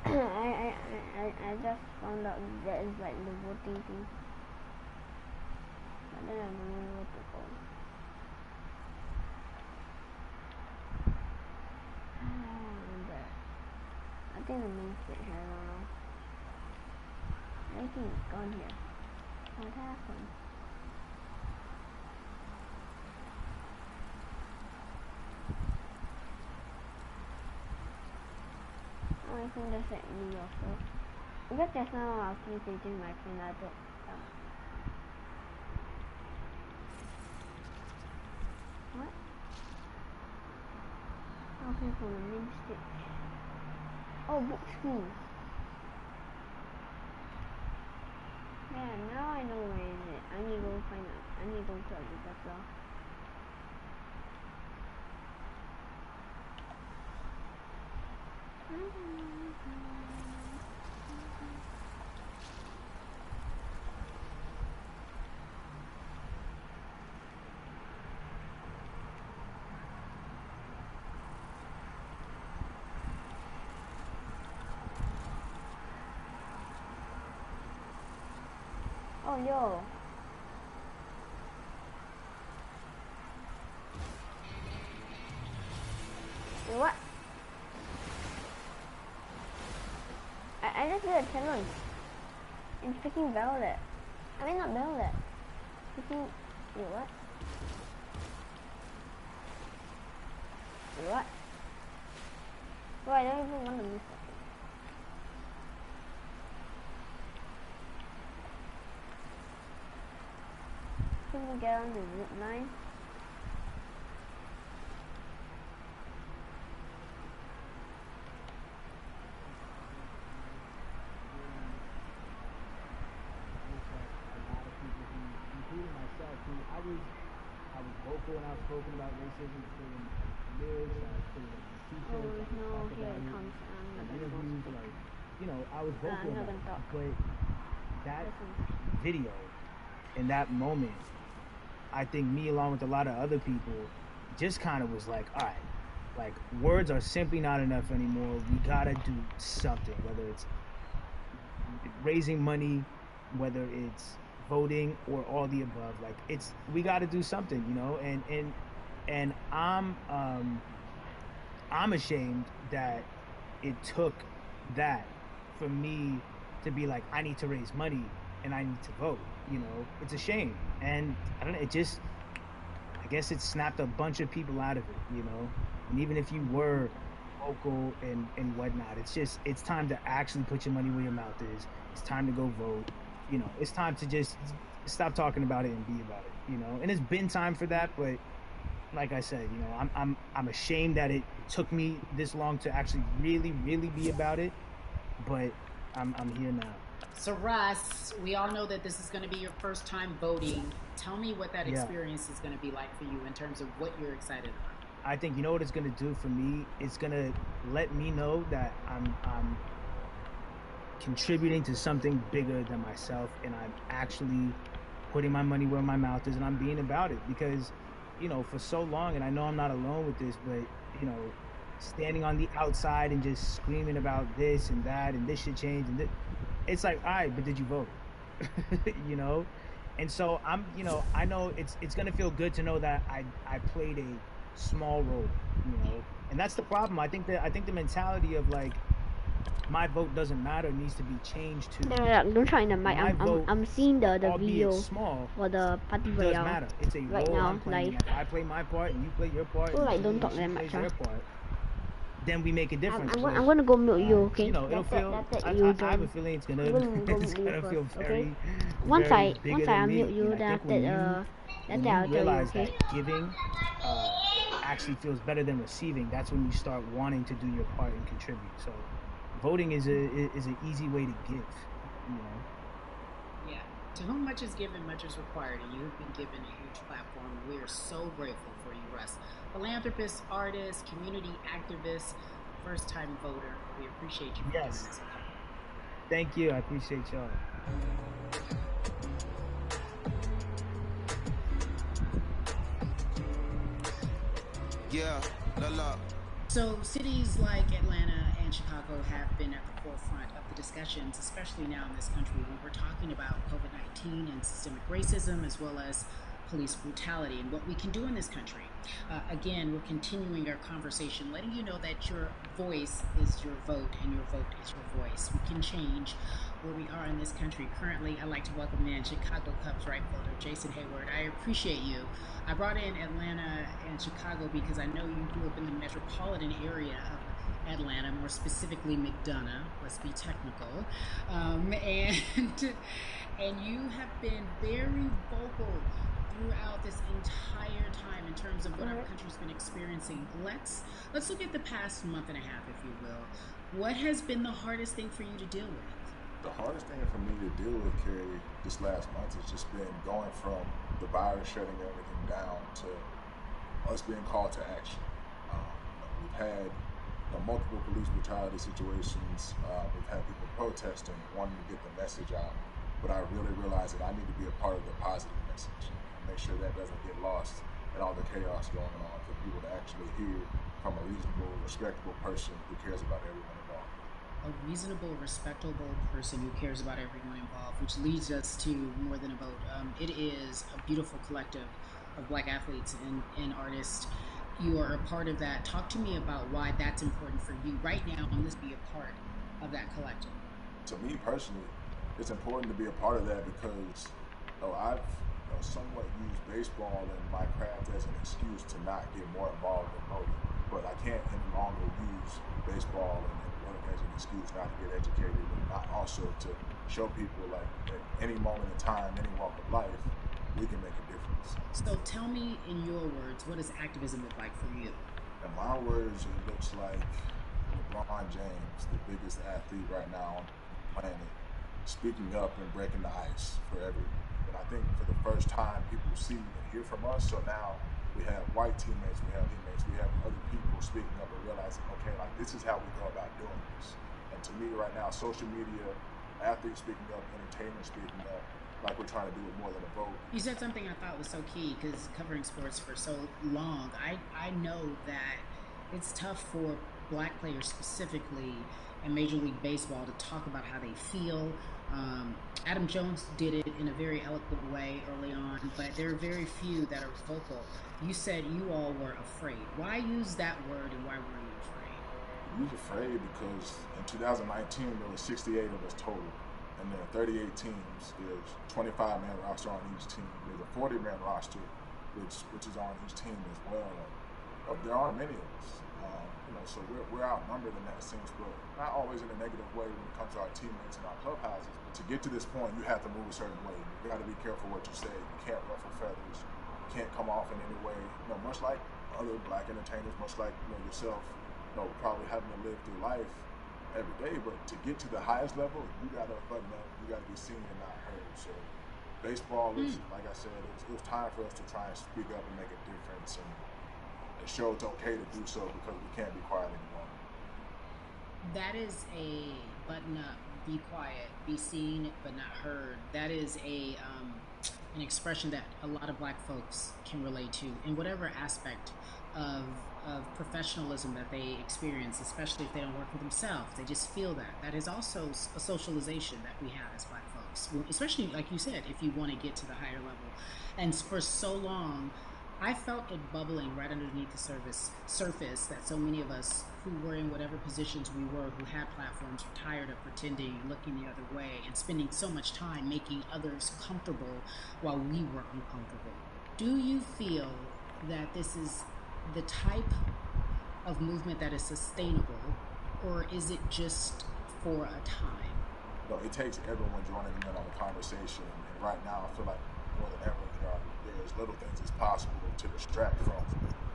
I just found out that is like the voting thing. But then I don't know where to go. I think the main stage, I don't know. Everything is gone here. What happened? Oh, I think that's like me also. Because just now I was messaging my friend, I thought, what? Okay, from the main stage. Oh, book screen. Yeah, now I know where is it. I need to go find it. I need to go to the better. Oh, yo. Wait, what? I just did a challenge. In freaking Violet. I mean, not Violet. Freaking... Wait, what? Wait, what? Bro, I don't even want to miss that. Can we get on the zip line? I was vocal when I was spoken about racism, putting lyrics, I was putting t-shirts, no, here it comes. interviews, like, you know, I was vocal about it. But that video, in that moment, I think me along with a lot of other people just kind of was like, all right, like words are simply not enough anymore. We gotta do something, whether it's raising money, whether it's voting or all the above. Like we got to do something, you know. And I'm ashamed that it took that for me to be like, I need to raise money and I need to vote. You know, it's a shame, and I don't know. I guess it snapped a bunch of people out of it. You know, and even if you were vocal and whatnot, it's time to actually put your money where your mouth is. It's time to go vote. You know, it's time to just stop talking about it and be about it, you know. And it's been time for that, but like I said, you know, I'm ashamed that it took me this long to actually really be about it, but I'm here now. So Russ, we all know that this is going to be your first time voting. Tell me what that experience is going to be like for you in terms of what you're excited about. I think, you know what it's going to do for me? It's going to let me know that I'm contributing to something bigger than myself, and I'm actually putting my money where my mouth is, and I'm being about it. Because, you know, for so long, and I know I'm not alone with this, but, you know, standing on the outside and just screaming about this and that and this should change, and it's like, all right, but did you vote? You know. And so I'm, you know, I know it's gonna feel good to know that I played a small role, you know. And that's the problem. I think the mentality of like, my vote doesn't matter needs to be changed to. Don't try the mic. I'm seeing the video small, for the party royale. It does matter. It's a right role now, I'm playing. Like, I play my part and you play your part. So like, don't talk that much. Then we make a difference. I'm gonna go mute you, okay? You know, it'll feel. I have a feeling it's gonna feel very. Once I unmute you, then after I'll tell you, okay? That giving actually feels better than receiving. That's when you start wanting to do your part and contribute. So, voting is an easy way to give. You know. Yeah. To whom much is given, much is required, and you've been given a huge platform. We are so grateful for you, Russ. Philanthropist, artist, community activist, first-time voter. We appreciate you for doing this. Thank you. I appreciate y'all. Yeah, look. So cities like Atlanta and Chicago have been at the forefront of the discussions, especially now in this country when we're talking about COVID-19 and systemic racism, as well as police brutality and what we can do in this country. Again, we're continuing our conversation, letting you know that your voice is your vote and your vote is your voice. We can change where we are in this country. Currently, I'd like to welcome in Chicago Cubs right fielder Jason Heyward. I appreciate you. I brought in Atlanta and Chicago because I know you grew up in the metropolitan area of Atlanta, more specifically McDonough. Let's be technical, and you have been very vocal throughout this entire time in terms of what our country's been experiencing. Let's look at the past month and a half, if you will. What has been the hardest thing for you to deal with? The hardest thing for me to deal with, Carrie, this last month has just been going from the virus shutting everything down to us being called to action. We've had multiple police brutality situations. We've had people protesting, wanting to get the message out. But I really realized that I need to be a part of the positive message. Make sure that doesn't get lost in all the chaos going on, for people to actually hear from a reasonable, respectable person who cares about everyone involved. A reasonable, respectable person who cares about everyone involved, which leads us to More Than a Vote. It is a beautiful collective of Black athletes and artists. You are a part of that. Talk to me about why that's important for you right now, and let's be a part of that collective. To me personally, it's important to be a part of that because I've somewhat used baseball and my craft as an excuse to not get more involved in voting. But I can't any longer use baseball and work as an excuse not to get educated, and not also to show people like at any moment in time, any walk of life, we can make a difference. So tell me in your words, what does activism look like for you? In my words, it looks like LeBron James, the biggest athlete right now on the planet, speaking up and breaking the ice for everyone. And I think for the first time, people see and hear from us. So now we have white teammates, we have other people speaking up and realizing, okay, like this is how we go about doing this. And to me right now, social media, athletes speaking up, entertainers speaking up, like we're trying to do it More Than a Vote. You said something I thought was so key, because covering sports for so long, I know that it's tough for Black players specifically in Major League Baseball to talk about how they feel. Adam Jones did it in a very eloquent way early on, but there are very few that are vocal. You said you all were afraid. Why use that word, and why were you afraid? We was afraid because in 2019 there were 68 of us total, and there are 38 teams. There's 25-man roster on each team. There's a 40-man roster, which is on each team as well. There aren't many of us. So we're outnumbered in that sense, but not always in a negative way when it comes to our teammates and our clubhouses. But to get to this point, you have to move a certain way. You got to be careful what you say. You can't ruffle feathers. You can't come off in any way. Much like other Black entertainers, much like yourself, probably having to live through life every day. But to get to the highest level, you got to button up. You got to be seen and not heard. So baseball is, like I said, it was time for us to try and speak up and make a difference and show it's okay to do so, because we can't be quiet anymore. That is a button up, be quiet, be seen but not heard. That is an expression that a lot of Black folks can relate to in whatever aspect of professionalism that they experience, especially if they don't work for themselves. They just feel that. That is also a socialization that we have as Black folks, especially, like you said, if you want to get to the higher level. And for so long, I felt it bubbling right underneath the surface that so many of us who were in whatever positions we were, who had platforms, were tired of pretending and looking the other way and spending so much time making others comfortable while we were uncomfortable. Do you feel that this is the type of movement that is sustainable, or is it just for a time? No, it takes everyone joining in on the conversation. And right now, I feel like more than ever, there's little things as possible to distract from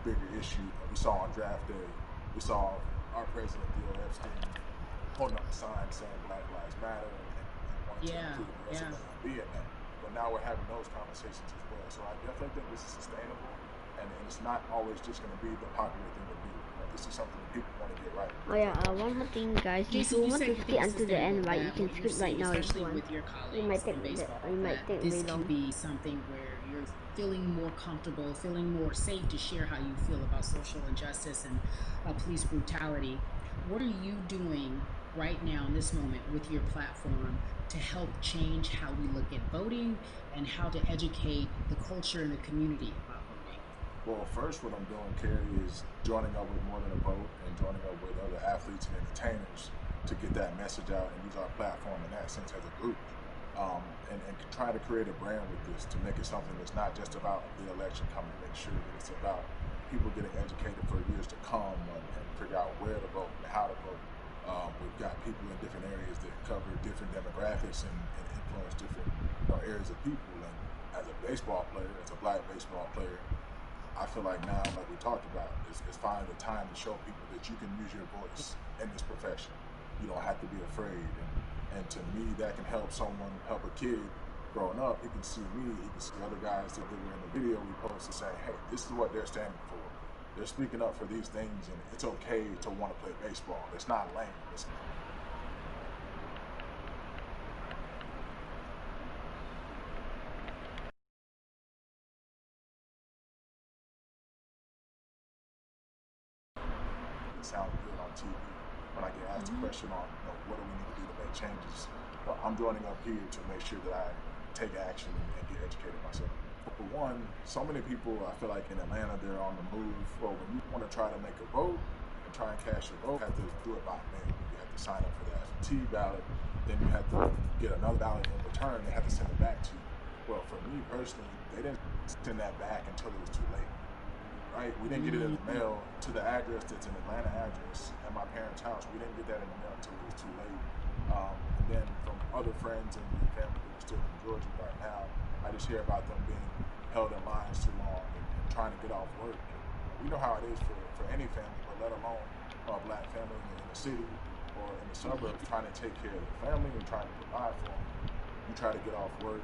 bigger issues. We saw on draft day, we saw our president, Theo Epstein, holding up a sign saying Black Lives Matter and wanting to include the rest of them be in that. But now we're having those conversations as well. So I definitely think this is sustainable, and it's not always just going to be the popular thing to do. This is something that people want to get right. Oh yeah, one more thing, guys. If you want to skip until the end, right, you can skip right now if you want. You might take way long. This could be something where you're feeling more comfortable, feeling more safe to share how you feel about social injustice and police brutality. What are you doing right now in this moment with your platform to help change how we look at voting and how to educate the culture and the community about voting? Well, first, what I'm doing, Carrie, is joining up with More Than a Vote and joining up with other athletes and entertainers to get that message out and use our platform in that sense as a group. And try to create a brand with this to make it something that's not just about the election coming, make sure that it's about people getting educated for years to come and figure out where to vote and how to vote. We've got people in different areas that cover different demographics and influence different areas of people. And as a baseball player, as a black baseball player, I feel like now, like we talked about, is finding the time to show people that you can use your voice in this profession. You don't have to be afraid. And to me, that can help someone, help a kid growing up. He can see me, he can see other guys that were in the video we posted saying, hey, this is what they're standing for. They're speaking up for these things, and it's okay to want to play baseball. It's not lame. It sounds good on TV. When I get asked a question on, what do we need to do to make changes, I'm joining up here to make sure that I take action and get educated myself. For one, so many people, I feel like in Atlanta, they're on the move. Well, when you want to try to make a vote and try and cast your vote, you have to do it by mail. You have to sign up for the absentee ballot. Then you have to get another ballot in return. They have to send it back to you. Well, for me personally, they didn't send that back until it was too late. Right? We didn't get it in the mail to the address that's an Atlanta address at my parents' house. We didn't get that in the mail until it was too late. And then from other friends and family that are still in Georgia right now, I just hear about them being held in lines too long and trying to get off work. We know how it is for any family, but let alone a black family in the city or in the suburbs trying to take care of their family and trying to provide for them. You try to get off work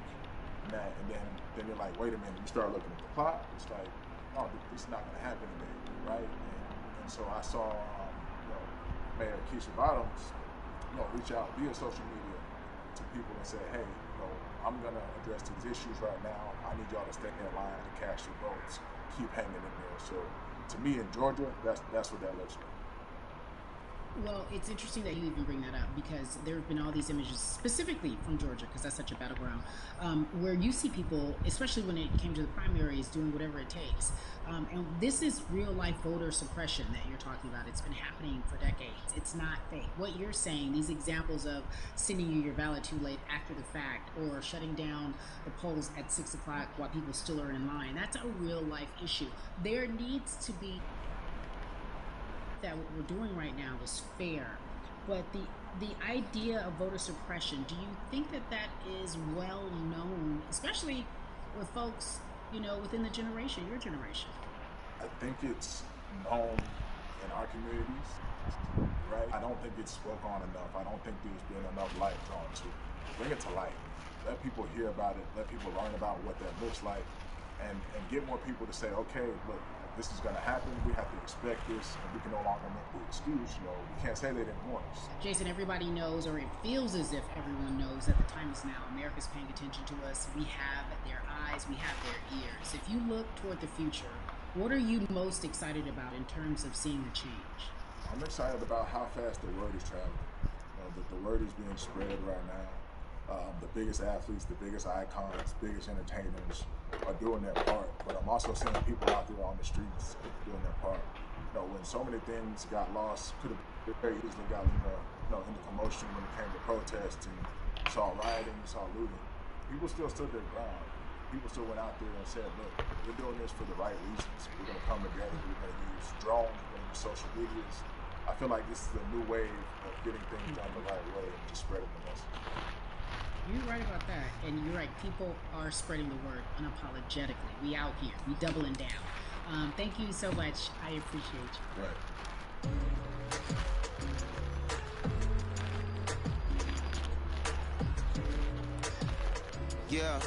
and then you're like, wait a minute, you start looking at the clock. It's like, oh, this is not going to happen today, right? And so I saw, Mayor Keisha Bottoms, reach out via social media to people and say, hey, I'm going to address these issues right now. I need y'all to stay in line to cast your votes. Keep hanging in there. So to me in Georgia, that's what that looks like. Well, it's interesting that you even bring that up because there have been all these images specifically from Georgia, because that's such a battleground, where you see people, especially when it came to the primaries, doing whatever it takes. And this is real life voter suppression that you're talking about. It's been happening for decades. It's not fake. What you're saying, these examples of sending you your ballot too late after the fact or shutting down the polls at 6 o'clock while people still are in line, that's a real life issue. There needs to be that what we're doing right now is fair, but the idea of voter suppression, do you think that is well known, especially with folks within the generation, your generation? I think it's known in our communities, right? I don't think it's spoke on enough. I don't think there's been enough light drawn to it. Bring it to light. Let people hear about it. Let people learn about what that looks like, and get more people to say, okay, look, this is going to happen. We have to expect this, and we can no longer make the excuse. We can't say they didn't warn us. Jason, everybody knows, or it feels as if everyone knows that the time is now. America's paying attention to us. We have their eyes. We have their ears. If you look toward the future, what are you most excited about in terms of seeing the change? I'm excited about how fast the word is traveling. The word is being spread right now. The biggest athletes, the biggest icons, biggest entertainers are doing their part, but I'm also seeing people out there on the streets doing their part. When so many things got lost, could have very easily got into commotion when it came to protests and saw rioting, saw looting. People still stood their ground. People still went out there and said, look, we're doing this for the right reasons. We're going to come together. We're going to use drones. We're going to use social medias. I feel like this is a new wave of getting things done the right way and just spreading the message. You're right about that, and you're right. People are spreading the word unapologetically. We out here. We doubling down. Thank you so much. I appreciate you. Right. Yeah,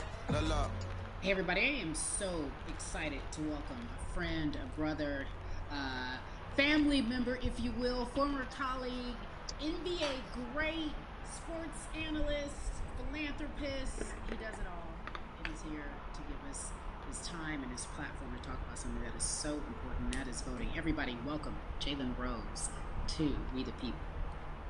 la. Hey everybody, I am so excited to welcome a friend, a brother, family member, if you will, former colleague, NBA great, sports analyst, philanthropist. He does it all, and he's here to give us his time and his platform to talk about something that is so important, and that is voting. Everybody, welcome Jalen Rose to We the People.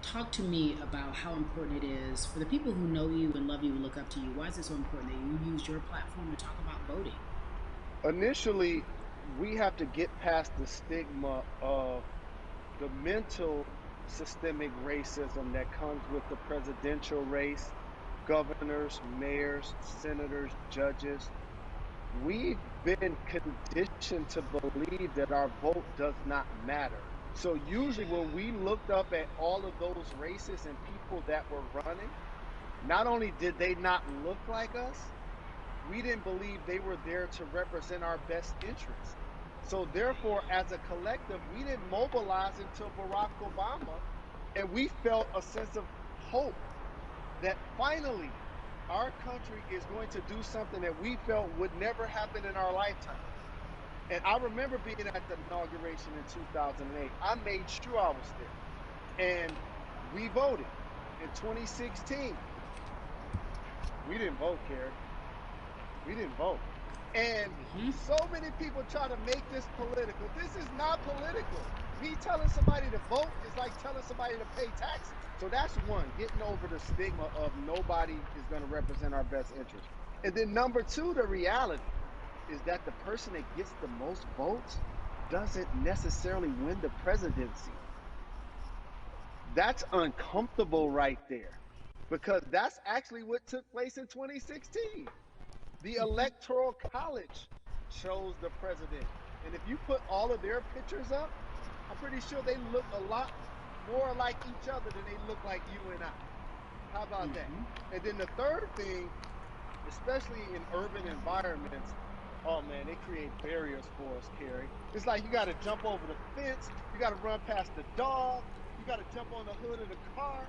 Talk to me about how important it is for the people who know you and love you and look up to you. Why is it so important that you use your platform to talk about voting? Initially, we have to get past the stigma of the mental systemic racism that comes with the presidential race, governors, mayors, senators, judges. We've been conditioned to believe that our vote does not matter. So usually when we looked up at all of those races and people that were running, not only did they not look like us, we didn't believe they were there to represent our best interests. So therefore, as a collective, we didn't mobilize until Barack Obama, and we felt a sense of hope that finally our country is going to do something that we felt would never happen in our lifetime. And I remember being at the inauguration in 2008. I made sure I was there. And we voted. In 2016, we didn't vote, Kerry. We didn't vote. And so many people try to make this political. This is not political. Me telling somebody to vote is like telling somebody to pay taxes. So that's one, getting over the stigma of nobody is going to represent our best interest. And then number two, the reality is that the person that gets the most votes doesn't necessarily win the presidency. That's uncomfortable right there, because that's actually what took place in 2016. The Electoral College chose the president. And if you put all of their pictures up, I'm pretty sure they look a lot more like each other than they look like you and I. How about that? And then the third thing, especially in urban environments, oh man, they create barriers for us, Kerry. It's like you got to jump over the fence, you got to run past the dog, you got to jump on the hood of the car.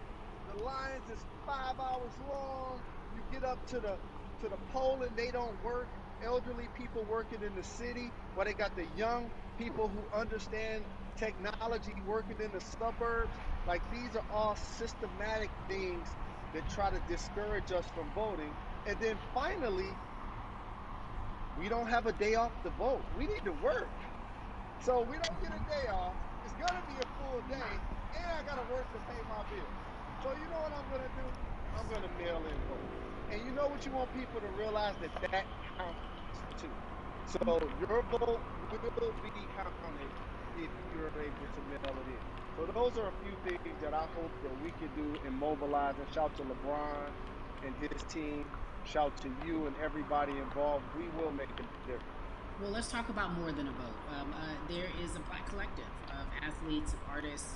The lines is 5 hours long. You get up to the poll and they don't work. Elderly people working in the city, while they got the young people who understand technology working in the suburbs. Like, these are all systematic things that try to discourage us from voting. And then finally, we don't have a day off to vote. We need to work. So we don't get a day off. It's going to be a full day, and I got to work to pay my bills. So you know what I'm going to do? I'm going to mail in vote. And you know what you want people to realize, that counts too. So your vote will be counted if you're able to mail it in. So those are a few things that I hope that we can do and mobilize. And shout to LeBron and his team. Shout to you and everybody involved. We will make a difference. Well, let's talk about more than a vote. There is a Black collective of athletes, of artists,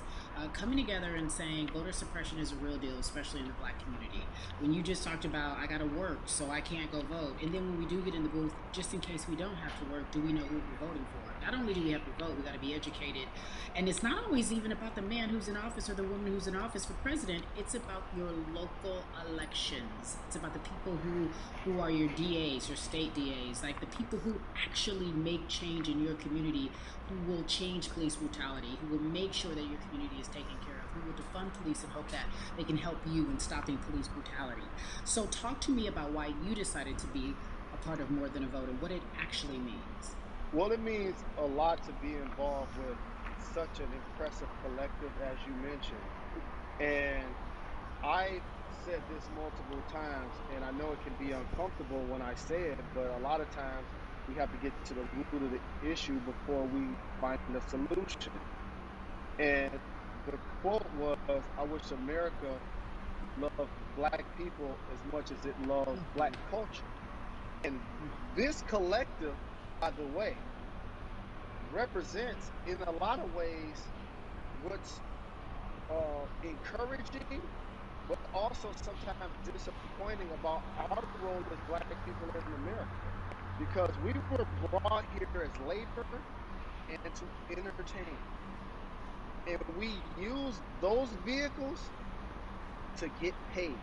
coming together and saying voter suppression is a real deal, especially in the Black community. When you just talked about, I got to work, so I can't go vote. And then when we do get in the booth, just in case we don't have to work, do we know who we're voting for? Not only do we have to vote, we got to be educated. And it's not always even about the man who's in office or the woman who's in office for president. It's about your local elections. It's about the people who are your DAs, your state DAs, like the people who actually make change in your community, who will change police brutality, who will make sure that your community is taken care of, who will defund police and hope that they can help you in stopping police brutality. So talk to me about why you decided to be a part of More Than a Vote and what it actually means. Well, it means a lot to be involved with such an impressive collective, as you mentioned. And I said this multiple times, and I know it can be uncomfortable when I say it, but a lot of times we have to get to the root of the issue before we find the solution. And the quote was, I wish America loved Black people as much as it loves Black culture. And this collective, by the way, represents in a lot of ways what's encouraging, but also sometimes disappointing about our role as Black people in America. Because we were brought here as labor and to entertain. And we use those vehicles to get paid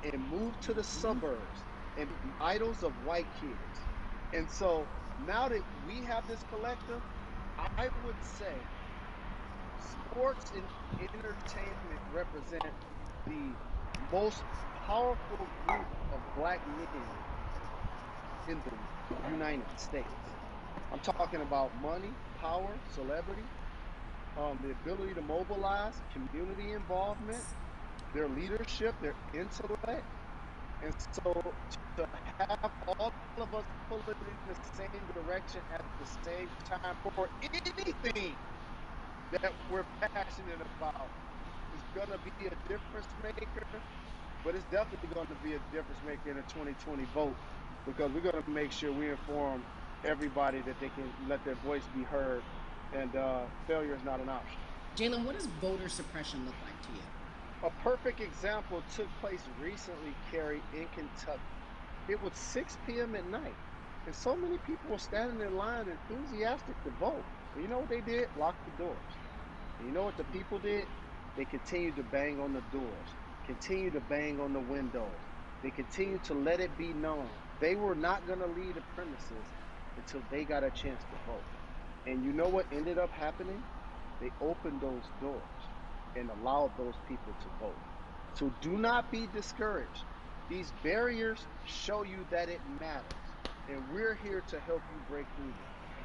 and move to the suburbs and be idols of white kids. And so now that we have this collective, I would say sports and entertainment represent the most powerful group of Black men in the United States. I'm talking about money, power, celebrity, the ability to mobilize, community involvement, their leadership, their intellect. And so to have all of us pulling in the same direction at the same time for anything that we're passionate about is going to be a difference maker, but it's definitely going to be a difference maker in the 2020 vote, because we're going to make sure we inform everybody that they can let their voice be heard, and failure is not an option. Jalen, what does voter suppression look like to you? A perfect example took place recently, Carrie, in Kentucky. It was 6 p.m. at night, and so many people were standing in line enthusiastic to vote. And you know what they did? Locked the doors. And you know what the people did? They continued to bang on the doors, continued to bang on the windows. They continued to let it be known they were not going to leave the premises until they got a chance to vote. And you know what ended up happening? They opened those doors and allowed those people to vote. So do not be discouraged. These barriers show you that it matters, and we're here to help you break through them.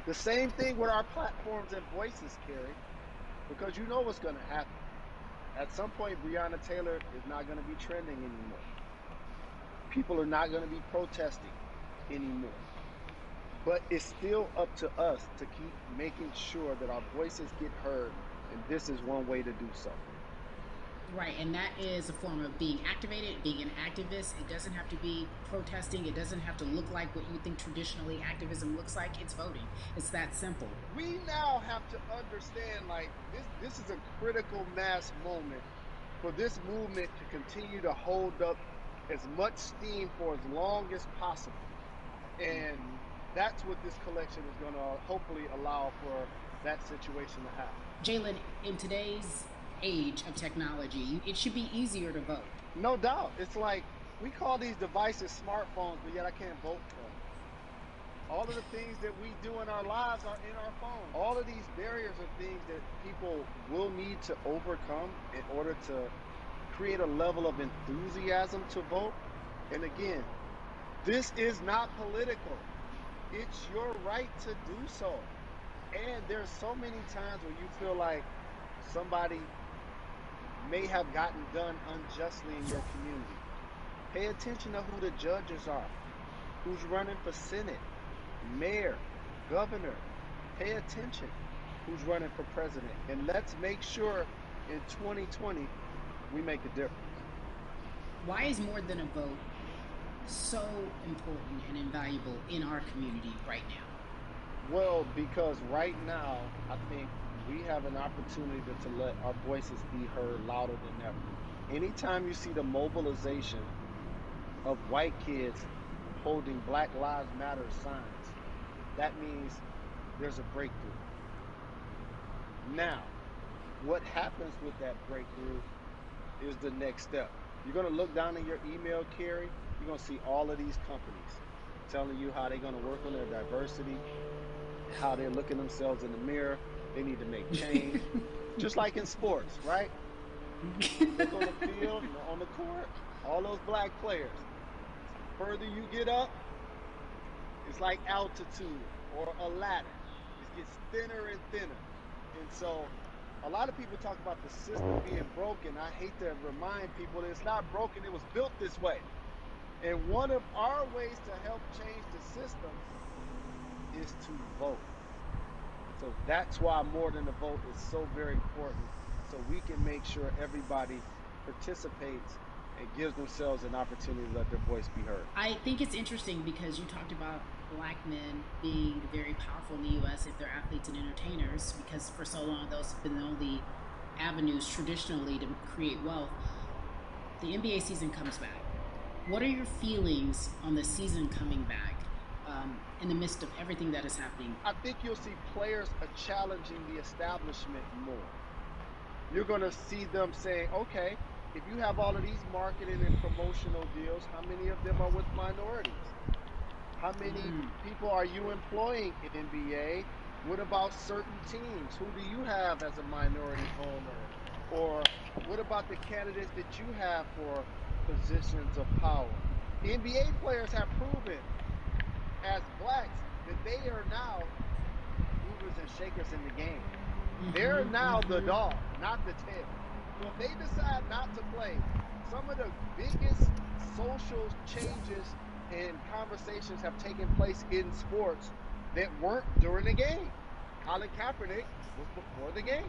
The same thing with our platforms and voices, Carrie, because you know what's going to happen. At some point, Breonna Taylor is not going to be trending anymore. People are not going to be protesting anymore. But it's still up to us to keep making sure that our voices get heard, and this is one way to do so. Right, and that is a form of being activated, being an activist. It doesn't have to be protesting. It doesn't have to look like what you think traditionally activism looks like. It's voting. It's that simple. We now have to understand, like, this is a critical mass moment for this movement to continue to hold up as much steam for as long as possible. And that's what this collection is going to hopefully allow for that situation to happen. Jalen, in today's age of technology, it should be easier to vote. No doubt. It's like we call these devices smartphones, but yet I can't vote for them. All of the things that we do in our lives are in our phone. All of these barriers are things that people will need to overcome in order to create a level of enthusiasm to vote. And again, this is not political. It's your right to do so. And there's so many times where you feel like somebody may have gotten done unjustly in your community. Pay attention to who the judges are, who's running for Senate, mayor, governor. Pay attention who's running for president. And let's make sure in 2020 we make a difference. Why is more than a vote so important and invaluable in our community right now? Well, because right now, I think we have an opportunity to let our voices be heard louder than ever. Anytime you see the mobilization of white kids holding Black Lives Matter signs, that means there's a breakthrough. Now, what happens with that breakthrough is the next step. You're going to look down in your email, Carrie, you're going to see all of these companies telling you how they're going to work on their diversity, how they're looking themselves in the mirror. They need to make change. Just like in sports, right? Look on the field, on the court, all those black players. The further you get up, it's like altitude or a ladder. It gets thinner and thinner. And so a lot of people talk about the system being broken. I hate to remind people that it's not broken. It was built this way. And one of our ways to help change the system is to vote. So that's why more than a vote is so very important, so we can make sure everybody participates and gives themselves an opportunity to let their voice be heard. I think it's interesting because you talked about black men being very powerful in the U.S. if they're athletes and entertainers, because for so long those have been the only avenues traditionally to create wealth. The NBA season comes back. What are your feelings on the season coming back in the midst of everything that is happening? I think you'll see players challenging the establishment more. You're going to see them saying, okay, if you have all of these marketing and promotional deals, how many of them are with minorities? How many people are you employing in NBA? What about certain teams? Who do you have as a minority owner? Or what about the candidates that you have for positions of power? The NBA players have proven as blacks that they are now movers and shakers in the game. They're now the dog, not the tail. So if they decide not to play, some of the biggest social changes and conversations have taken place in sports that weren't during the game. Colin Kaepernick was before the game.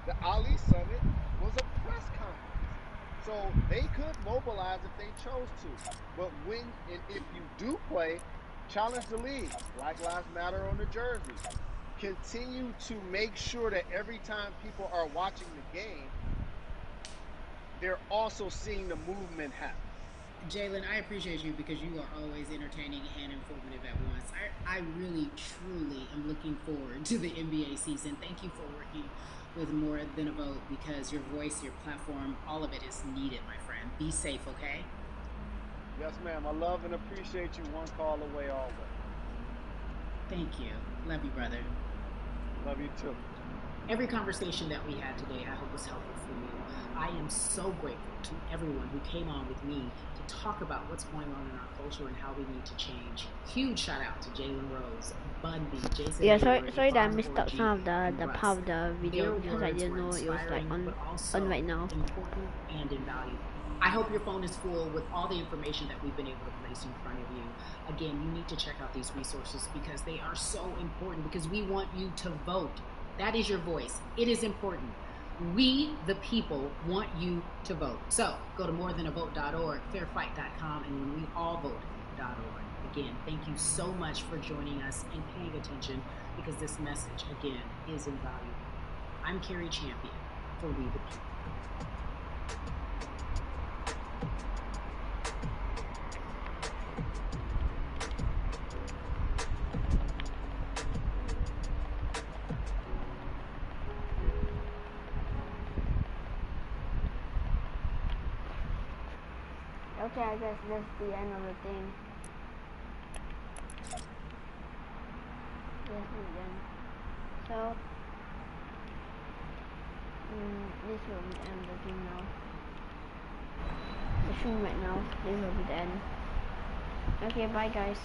The Ali Summit was a press conference. So they could mobilize if they chose to. But when and if you do play, challenge the league. Black Lives Matter on the jersey. Continue to make sure that every time people are watching the game, they're also seeing the movement happen. Jalen, I appreciate you because you are always entertaining and informative at once. I really, truly am looking forward to the NBA season. Thank you for working with More Than a Vote because your voice, your platform, all of it is needed, my friend. Be safe, okay? Yes, ma'am. I love and appreciate you. One call away always. Thank you. Love you, brother. Love you too. Every conversation that we had today, I hope was helpful for you. I am so grateful to everyone who came on with me to talk about what's going on in our culture and how we need to change. Huge shout out to Jalen Rose, Bun B, Jason. Yeah, Hayward, sorry that I Yvonne missed out Orji, some of the and part of the Russ. video Their because I words didn't were know it was like inspiring, but also on right now. important and invaluable. I hope your phone is full with all the information that we've been able to place in front of you. Again, you need to check out these resources because they are so important because we want you to vote. That is your voice. It is important. We, the people, want you to vote. So go to morethanavote.org, fairfight.com, and when we all vote.org. Again, thank you so much for joining us and paying attention because this message, again, is invaluable. I'm Carrie Champion for We the People. Okay, I guess that's the end of the thing. This is the end. So, this will be the end of the thing now. The stream right now. This will be the end. Okay, bye guys.